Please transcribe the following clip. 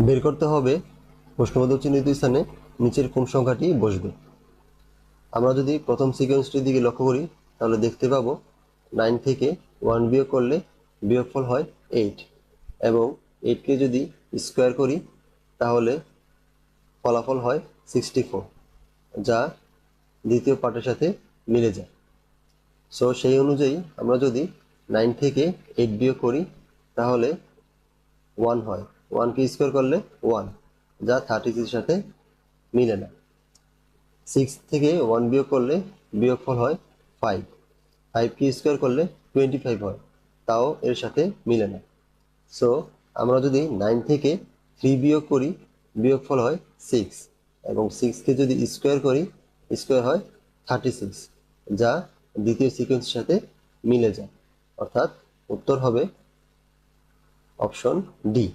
বের করতে হবে প্রশ্নবোধক চিহ্নিত স্থানে নিচের কোন সংখ্যাটি বসবে। আমরা যদি প্রথম সিকোয়েন্সটির দিকে লক্ষ্য করি তাহলে দেখতে পাবো 9 থেকে 1 বিয়োগ করলে বিয়োগফল হয় 8 এবং 8কে যদি স্কোয়ার করি তাহলে ফলাফল হয় 64, যা দ্বিতীয় পার্টের সাথে মিলে যায়। সো সেই অনুযায়ী আমরা যদি 9 থেকে 8 বিয়োগ করি তাহলে 1 হয়, 1কে স্কোয়ার করলে 1, যা 36 এর সাথে মিলে না। 6 থেকে 1 বিয়োগ করলে বিয়োগফল হয় 5, 5কে স্কোয়ার করলে 25 হয়, তাও এর সাথে মিলে না। সো আমরা যদি 9 থেকে 3 বিয়োগ করি বিয়োগফল হয় 6 এবং 6কে যদি স্কোয়ার করি স্কোয়ার হয় 36, যা দ্বিতীয় সিকোয়েন্সের সাথে মিলে যায়। অর্থাৎ উত্তর হবে অপশন ডি।